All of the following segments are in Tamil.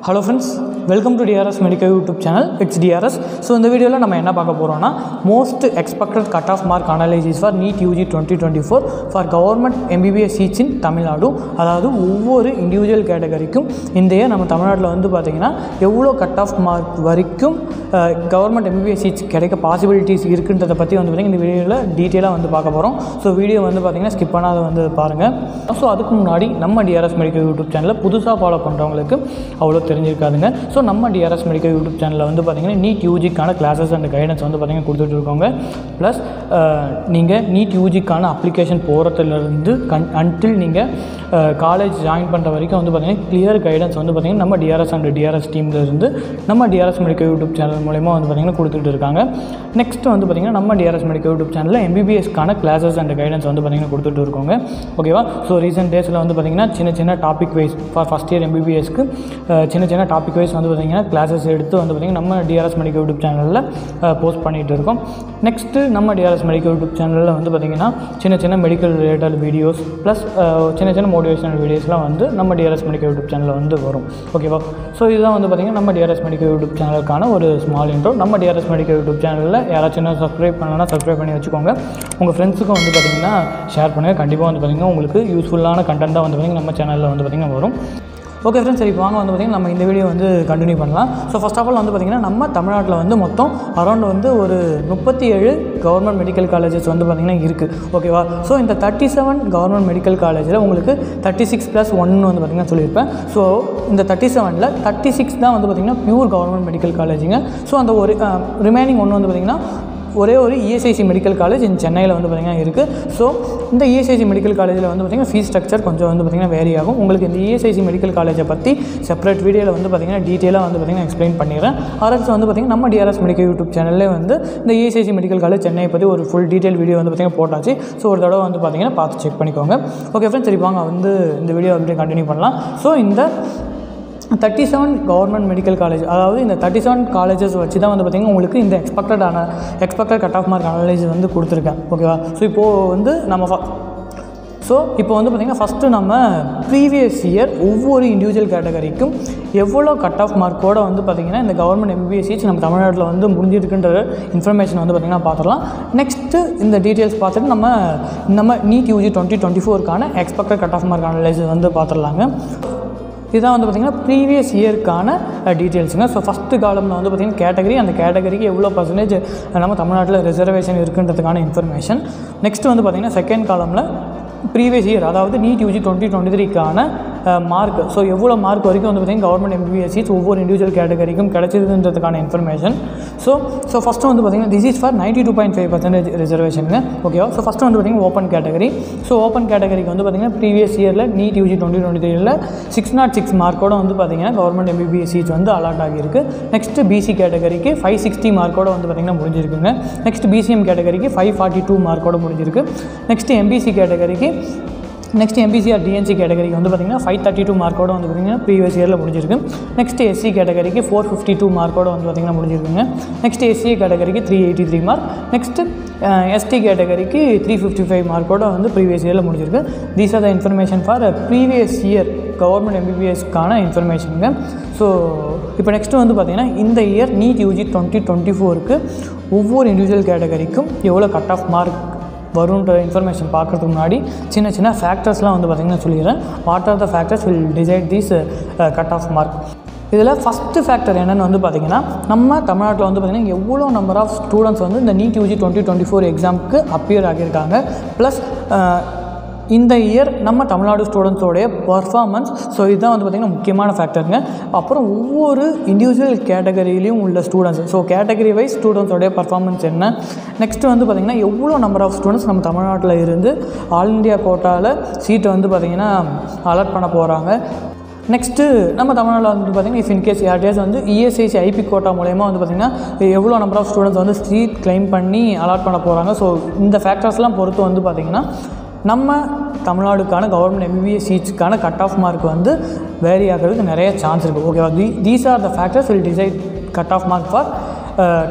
Hello friends, welcome to DRS Medical YouTube channel. It's DRS. So in the video la nama enna paaka porona most expected cutoff mark analysis for NEET UG 2024 for government MBBS seats in Tamil Nadu. அதாவது ஒவ்வொரு இண்டிவிஜுவல் கேட்டகரிக்கும் இந்த இயர் நம்ம தமிழ்நாட்டில் வந்து பார்த்தீங்கன்னா எவ்வளோ கட் ஆஃப் மார்க் வரைக்கும் கவர்மெண்ட் MBBS சீட்ஸ் கிடைக்க பாசிபிலிட்டிஸ் இருக்குன்றதை பற்றி வந்து பார்த்திங்கன்னா இந்த வீடியோவில் டீட்டெயிலாக வந்து பார்க்க போகிறோம். ஸோ வீடியோ வந்து பார்த்திங்கன்னா ஸ்கிப் பண்ணாத வந்து பாருங்கள். ஸோ அதுக்கு முன்னாடி நம்ம டிஆர்எஸ் மெடிக்கல் யூடியூப் சேனலில் புதுசாக ஃபாலோ பண்ணுறவங்களுக்கு அவ்வளோ தெரிஞ்சிருக்காதுங்க. ஸோ நம்ம டிஆர்எஸ் மெடிக்கல் யூடியூப் சேனலில் வந்து பார்த்திங்கன்னா நீட் யூஜிக்கான கிளாஸஸ் அண்ட் கைடன்ஸ் வந்து பார்த்திங்கன்னா கொடுத்துட்டு இருக்கோங்க. ப்ளஸ் நீங்கள் நீட் யூஜிக்கான அப்ளிகேஷன் போகிறதுலேருந்து அன்டில் நீங்கள் காலேஜ் ஜாயின் பண்ணுற வரைக்கும் வந்து பார்த்திங்கன்னா கிளியர் கைடன்ஸ் வந்து பார்த்திங்கன்னா நம்ம டிஆர்எஸ் அண்ட் டிஆர்எஸ் டீம்லேருந்து நம்ம டிஆர்எஸ் மெடிக்கல் யூடியூப் சேனல் மூலமா வந்து பார்த்திங்கன்னா கொடுத்துட்டு இருக்காங்க. நெக்ஸ்ட் வந்து பார்த்திங்கன்னா நம்ம டிஆர்எஸ் மெடிக்கல் யூடியூப் சேனலில் MBBSக்கான கிளாஸஸ் அண்ட் கைடன்ஸ் வந்து பார்த்திங்கன்னா கொடுத்துட்டு இருக்கோங்க. ஓகேவா? ஸோ ரீசெண்ட் டேஸில் வந்து பார்த்திங்கன்னா சின்ன topic wise for first year MBBSக்கு சின்ன டாபிக் வைஸ் வந்து பார்த்திங்கன்னா கிளாஸஸ் எடுத்து வந்து பார்த்திங்கன்னா நம்ம டிஆர்எஸ் மெடிக்கல் யூடியூப் சேனலில் போஸ்ட் பண்ணிகிட்டு இருக்கோம். நெக்ஸ்ட்டு நம்ம டிஆர்எஸ் மெடிக்கல் யூடியூப் சேனலில் வந்து பார்த்திங்கன்னா சின்ன மெடிக்கல் ரிலேட்டட் வீடியோஸ் ப்ளஸ் சின்ன மோட்டிவேஷனல் வீடியோஸ்லாம் வந்து நம்ம டிஆர்எஸ் மெடிக்கல் யூடியூப் சேனலில் வந்து வரும். ஓகேவா? ஸோ இதுதான் வந்து பார்த்திங்கன்னா நம்ம டிஆர்எஸ் மெடிக்கல் யூடியூப் சேனலுக்கான ஒரு ஸ்மால் இன்ட்ரோ. நம்ம டிஆர்எஸ் மெடிக்கல் யூடியூப் சேனலில் யாராச்சும் சப்ஸ்கிரைப் பண்ணலன்னா சப்ஸ்கிரைப் பண்ணி வச்சுக்கோங்க. உங்கள் ஃப்ரெண்ட்ஸுக்கும் வந்து பார்த்திங்கன்னா ஷேர் பண்ணுங்கள். கண்டிப்பாக வந்து பார்த்திங்கன்னா உங்களுக்கு யூஸ்ஃபுல்லான கண்டென்ட் தான் வந்து பார்த்திங்கன்னா நம்ம சேனலில் வந்து பார்த்திங்கன்னா வரும். ஓகே ஃப்ரெண்ட்ஸ், சரி வாங்க வந்து பார்த்திங்கன்னா நம்ம இந்த வீடியோ வந்து கண்டினியூ பண்ணலாம். ஸோ ஃபஸ்ட் ஆஃப் ஆல் வந்து பார்த்திங்கன்னா நம்ம தமிழ்நாட்டில் வந்து மொத்தம் அரௌண்ட் வந்து ஒரு 37 கவர்மெண்ட் மெடிக்கல் காலேஜஸ் வந்து பார்த்திங்கன்னா இருக்குது. ஓகேவா? ஸோ இந்த 37 கவர்மெண்ட் மெடிக்கல் காலேஜில் உங்களுக்கு 36+1 வந்து பார்த்திங்கன்னா சொல்லியிருப்பேன். ஸோ இந்த 37ல் 36 தான் வந்து பார்த்திங்கன்னா பியூர் கவர்மெண்ட் மெடிக்கல் காலேஜுங்க. ஸோ அந்த ஒரு ரிமைனிங் ஒன்று வந்து பார்த்திங்கன்னா ஒரே ஒரு இஎஸ்ஐசி மெடிக்கல் காலேஜ் சென்னையில் வந்து பார்த்திங்கன்னா இருக்குது. ஸோ இந்த இஎஸ்ஐசி மெடிக்கல் காலேஜில் வந்து பார்த்திங்கன்னா ஃபீஸ் ஸ்ட்ரக்சர் கொஞ்சம் வந்து பார்த்திங்கன்னா வேரி ஆகும். உங்களுக்கு இந்த இஎஸ்ஐசி மெடிக்கல் காலேஜை பற்றி செப்பரேட் வீடியோவில் வந்து பார்த்திங்கன்னா டீட்டெயிலாக வந்து பார்த்திங்கன்னா எக்ஸ்பிளைன் பண்ணிடுறேன். அரசு வந்து பார்த்திங்கன்னா நம்ம டிஆர்எஸ் மெடிக்கல் யூடியூப் சேனல்லே வந்து இந்த இஎஸ்ஐசி மெடிக்கல் காலேஜ் சென்னை பற்றி ஒரு ஃபுல் டீட்டெயில் வீடியோ வந்து பார்த்திங்கன்னா போட்டாச்சு. ஸோ ஒரு தடவை வந்து பார்த்திங்கன்னா பார்த்து செக் பண்ணிக்கோங்க. ஓகே ஃப்ரெண்ட்ஸ், சரி வாங்க வந்து இந்த வீடியோ வந்து கண்டினியூ பண்ணலாம். ஸோ இந்த 37 கவர்மெண்ட் மெடிக்கல் காலேஜ், அதாவது இந்த 37 காலேஜஸ் வச்சு தான் வந்து பார்த்திங்கன்னா உங்களுக்கு இந்த expected cut off mark analyse வந்து கொடுத்துருக்கேன். ஓகேவா? ஸோ இப்போது வந்து நம்ம இப்போ வந்து பார்த்திங்கன்னா ஃபஸ்ட்டு நம்ம ப்ரீவியஸ் இயர் ஒவ்வொரு இண்டிவிஜுவல் கேட்டகரிக்கும் எவ்வளோ கட் ஆஃப் மார்க்கோடு வந்து பார்த்திங்கன்னா இந்த கவர்மெண்ட் MBBS சீட்ஸ் நம்ம தமிழ்நாட்டில் வந்து முடிஞ்சிருக்குன்ற இன்ஃபர்மேஷன் வந்து பார்த்திங்கன்னா பார்த்துடலாம். நெக்ஸ்ட்டு இந்த டீட்டெயில்ஸ் பார்த்துட்டு நம்ம நீட் UG 2024க்கான expected cut off mark analyse வந்து பார்த்துடலாங்க. இதுதான் வந்து பார்த்திங்கன்னா ப்ரீவியஸ் இயர்க்கான டீட்டெயில்ஸுங்க. ஸோ ஃபஸ்ட்டு காலமில் வந்து பார்த்திங்கன்னா கேட்டகரி, அந்த கேட்டகரிக்கு எவ்வளோ பர்சன்டேஜ் நம்ம தமிழ்நாட்டில் ரிசர்வேஷன் இருக்குன்றதுக்கான இன்ஃபர்மேஷன். நெக்ஸ்ட் வந்து பார்த்திங்கன்னா செகண்ட் காலமில் ப்ரீவியஸ் இயர், அதாவது நீட் UG 2023க்கான மார்க். ஸோ எவ்வளோ மார்க் வரைக்கும் வந்து பார்த்திங்கன்னா கவர்மெண்ட் MBBS சீட்ஸ் ஒவ்வொரு இண்டிவிஜுவல் கேட்டகரிக்கும் கிடச்சிதுன்றதுக்கான இன்ஃபர்மேஷன். ஸோ ஃபஸ்ட்டு வந்து பார்த்திங்கன்னா திஸ் இஸ் ஃபார் 92.5% ரிசர்வேஷனுங்க. ஓகேவா? ஸோ ஃபஸ்ட்டு வந்து பார்த்திங்கன்னா ஓப்பன் கேட்டகரி. ஸோ ஓப்பன் கேட்டகரிக்கு வந்து பார்த்திங்கன்னா ப்ரீவியஸ் இயரில் நீட் UG 2023ல் 606 மார்க்கோடு வந்து பார்த்திங்கன்னா கவர்மெண்ட் MBBS சீட்ஸ் வந்து அலாட் ஆகியிருக்கு. நெக்ஸ்ட்டு பிசி கேட்டகரிக்கு 560 மார்க்கோடு வந்து பார்த்திங்கன்னா முடிஞ்சிருக்குங்க. நெக்ஸ்ட் பிசிஎம் கேட்டகரிக்கு 542 மார்க்கோடு முடிஞ்சிருக்கு. நெக்ஸ்ட்டு எம்பிசி கேட்டகரிக்கு நெக்ஸ்ட் MBCR DNC கேட்டகரிக்கு வந்து பார்த்திங்கன்னா 532 மார்க்கோடு வந்து பார்த்திங்கன்னா ப்ரீவியஸ் இயரில் முடிஞ்சிருக்கு. நெக்ஸ்ட்டு SC கேட்டகரிக்கு 452 மார்க்கோடு வந்து பார்த்திங்கன்னா முடிஞ்சிருக்குங்க. நெக்ஸ்ட் SCA கேட்டகரிக்கு 383 மார்க். நெக்ஸ்ட்டு ST கேட்டகரிக்கு 355 மார்க்கோடு வந்து ப்ரீவியஸ் இயரில் முடிஞ்சிருக்கு. These are the information for previous year government MBBSக்கான இன்ஃபர்மேஷனுங்க. ஸோ இப்போ நெக்ஸ்ட்டு வந்து பார்த்திங்கன்னா இந்த இயர் நீட் UG 2024க்கு ஒவ்வொரு இண்டிவிஜுவல் கேட்டகரிக்கும் எவ்வளோ கட் ஆஃப் மார்க் வரும்ன்ற இன்ஃபர்மேஷன் பார்க்குறதுக்கு முன்னாடி சின்ன ஃபேக்டர்ஸ்லாம் வந்து பார்த்திங்கன்னா சொல்லிடுறேன். What are the factors will decide these cut off mark. இதில் ஃபஸ்ட்டு ஃபேக்டர் என்னென்னு வந்து பார்த்திங்கன்னா நம்ம தமிழ்நாட்டில் வந்து பார்த்திங்கன்னா எவ்வளோ நம்பர் ஆஃப் ஸ்டூடெண்ட்ஸ் வந்து இந்த நீட் UG 2024 எக்ஸாமுக்கு அப்பியர் ஆகியிருக்காங்க. ப்ளஸ் இந்த இயர் நம்ம தமிழ்நாடு ஸ்டூடெண்ட்ஸோடைய பர்ஃபார்மன்ஸ். ஸோ இதுதான் வந்து பார்த்திங்கன்னா முக்கியமான ஃபேக்டருங்க. அப்புறம் ஒவ்வொரு இண்டிவிஜுவல் கேட்டகரியிலையும் உள்ள ஸ்டூடெண்ட்ஸ், ஸோ கேட்டகரி வைஸ் ஸ்டூடெண்ட்ஸோடைய பர்ஃபார்மன்ஸ் என்ன. நெக்ஸ்ட்டு வந்து பார்த்திங்கன்னா எவ்வளோ நம்பர் ஆஃப் ஸ்டூடெண்ட்ஸ் நம்ம தமிழ்நாட்டில் இருந்து ஆல் இண்டியா கோட்டாவில் சீட்டை வந்து பார்த்திங்கன்னா அலாட் பண்ண போகிறாங்க. நெக்ஸ்ட்டு நம்ம தமிழ்நாட்டில் வந்து பார்த்திங்கன்னா இஃப் இன்கேஸ் யார்டேஸ் வந்து இஎஸ்ஐசி ஐபி கோட்டா மூலயமா வந்து பார்த்திங்கன்னா எவ்வளோ நம்பர் ஆஃப் ஸ்டூடெண்ட்ஸ் வந்து சீட் கிளைம் பண்ணி அலாட் பண்ண போகிறாங்க. ஸோ இந்த ஃபேக்டர்ஸ்லாம் பொறுத்து வந்து பார்த்திங்கன்னா நம்ம தமிழ்நாடுக்கான கவர்மெண்ட் MBBS சீட்ஸ்க்கான கட் ஆஃப் மார்க் வந்து வேரி ஆகிறதுக்கு நிறைய சான்ஸ் இருக்குது. ஓகேவா? These are the factors will decide cut off mark for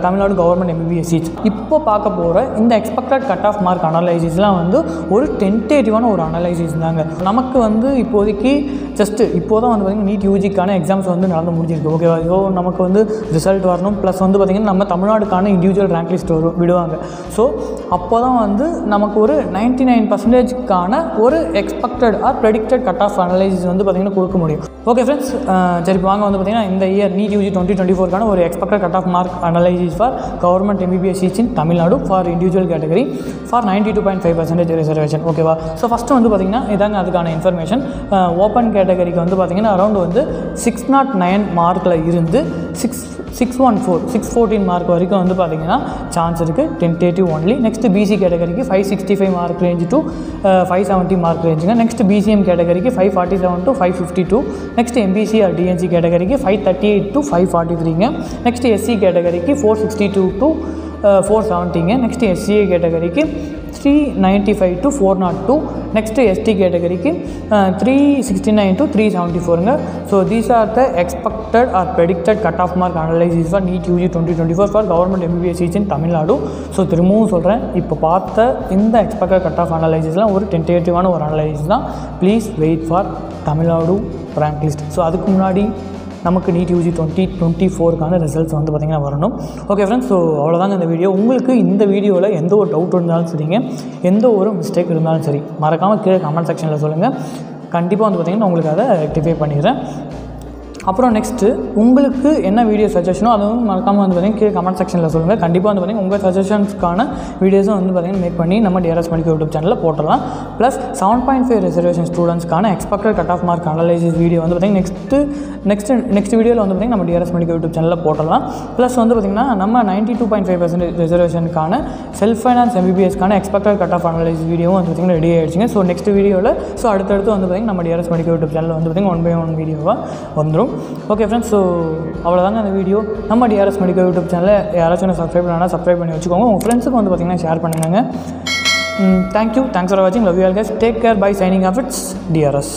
Tamil Nadu government MBBS seats. இப்போ பார்க்க போகிற இந்த எக்ஸ்பெக்டட் கட் ஆஃப் மார்க் அனலைசிஸ்லாம் வந்து ஒரு டென்டேட்டிவான ஒரு அனலைசிஸ் தாங்க. நமக்கு வந்து இப்போதைக்கு ஜஸ்ட்டு இப்போ தான் வந்து பார்த்திங்கன்னா நீட் யூஜிக்கான எக்ஸாம்ஸ் வந்து நடந்து முடிஞ்சிருக்கு. ஓகேவா? ஸோ நமக்கு வந்து ரிசல்ட் வரணும், ப்ளஸ் வந்து பார்த்திங்கன்னா நம்ம தமிழ்நாடுக்கான இண்டிவிஜுவல் ரேங்க் லிஸ்ட் விடுவாங்க. ஸோ அப்போ தான் வந்து நமக்கு ஒரு 99%க்கான ஒரு expected or predicted cut off analysis வந்து பார்த்திங்கன்னா கொடுக்க முடியும். ஓகே ஃப்ரெண்ட்ஸ், சரி வாங்க வந்து பார்த்திங்கன்னா இந்த இயர் நீட் யூஜி 2024க்கான ஒரு expected cut off mark analysis for government MBBS seats in Tamil Nadu for individual category for 92.5% reservation. ஓகேவா? ஸோ ஃபஸ்ட்டு வந்து பார்த்திங்கன்னா இதாங்க அதுக்கான இன்ஃபர்மேஷன். ஓப்பன் கேட்டகரிக்கு வந்து பார்த்திங்கன்னா அரௌண்ட் வந்து 609 மார்க்கில் இருந்து 614 மார்க் வரைக்கும் வந்து பார்த்திங்கன்னா சான்ஸ் இருக்குது, டென்டேட்டிவ் ஒன்லி. நெக்ஸ்ட் பிசி கேட்டகரிக்கு 565 மார்க் ரேஞ்சு டு 570 மார்க் ரேஞ்சுங்க. நெக்ஸ்ட் பிசிஎம் கேட்டகரிக்கு 547 to 552. Next MBC or DNC கேட்டகரிக்கு 538 to 543ங்க. நெக்ஸ்ட் எஸ்சி கேட்டகரிக்கு 462 to 470ங்க. நெக்ஸ்ட் எஸ்சிஏ கேட்டகரிக்கு 395 to 402. நெக்ஸ்ட் எஸ்டி கேட்டகரிக்கு 369 to 374ங்க. So these are the expected or predicted cut off mark analysis for NEET UG 2024 for government MBBS seats in Tamil Nadu. So திரும்பவும் சொல்கிறேன், இப்போ பார்த்த இந்த எக்ஸ்பெக்டட் கட் ஆஃப் அனலைசிஸ்லாம் ஒரு டென்டேட்டிவான ஒரு அனலைசிஸ் தான். Please wait for Tamil Nadu rank list. So அதுக்கு முன்னாடி நமக்கு நீட் யூஜி 2024க்கான ரிசல்ட்ஸ் வந்து பார்த்திங்கன்னா வரணும். ஓகே ஃப்ரெண்ட்ஸ், ஸோ அவ்வளோதாங்க இந்த வீடியோ. உங்களுக்கு இந்த வீடியோவில் எந்த ஒரு டவுட் இருந்தாலும் சரிங்க, எந்த ஒரு மிஸ்டேக் இருந்தாலும் சரி, மறக்காமல் கீழே கமெண்ட் செக்ஷனில் சொல்லுங்கள். கண்டிப்பாக வந்து பார்த்திங்கன்னா உங்களுக்கு அதை ரெக்டிஃபை பண்ணிடுறேன். அப்புறம் நெக்ஸ்ட்டு உங்களுக்கு என்ன வீடியோ சஜஷனோ அதுவும் மறக்காமல் வந்து பார்த்திங்கன்னா கீழே கமெண்ட் செக்ஷனில் சொல்லுங்கள். கண்டிப்பாக வந்து பார்த்திங்கன்னா உங்கள் சஜஷன்ஸ்க்கான வீடியோஸும் வந்து பார்த்திங்கன்னா மேக் பண்ணி நம்ம டிஆர்எஸ் மெடிக்கல் யூடியூப் சேனலில் போட்டுடலாம். ப்ளஸ் 7.5 ரிசர்வேஷன் ஸ்டூடெண்ட்ஸ்க்கான expected cut off mark analysis video வந்து பார்த்திங்கன்னா நெக்ஸ்ட் வீடியோவில் வந்து பார்த்திங்கன்னா நம்ம டிஆர்எஸ் மெடிக்கல் யூடியூப் சேனலில் போட்டுடலாம். ப்ளஸ் வந்து பார்த்திங்கன்னா நம்ம 92.5% ரிசர்வேஷனுக்கான செல்ஃப் ஃபைனான்ஸ் MBBSக்கான எக்ஸ்பெக்டட் கட் ஆஃப் அனலைசிஸ் வீடியோவும் வந்து பார்த்திங்கன்னா ரெடி ஆகிடுச்சிங்க. ஸோ நெக்ஸ்ட் வீடியோவில் அடுத்தடுத்து வந்து பார்த்திங்கன்னா நம்ம டிஆர்எஸ் மெடிக்கல் யூடியூப் சேனலில் வந்து பார்த்திங்கன்னா 1 by 1 வீடியோவாக வந்துடும். ஓகே ஃப்ரெண்ட்ஸ், ஸோ அவ்வளோதாங்க அந்த வீடியோ. நம்ம டிஆர்எஸ் மெடிக்கல் யூடியூப் சேனலில் யாராச்சும் சப்ஸ்கிரைப் பண்ணால் சப்ஸ்கிரைப் பண்ணி வச்சுக்கோங்க. உங்கள் ஃப்ரெண்ட்ஸுக்கு வந்து பார்த்திங்கன்னா ஷேர் பண்ணுங்கள். தேங்க்யூ, தேங்க்ஸ் ஃபார் வாட்சிங். Love you all guys. Take care. Bye. Signing off. It's TRS.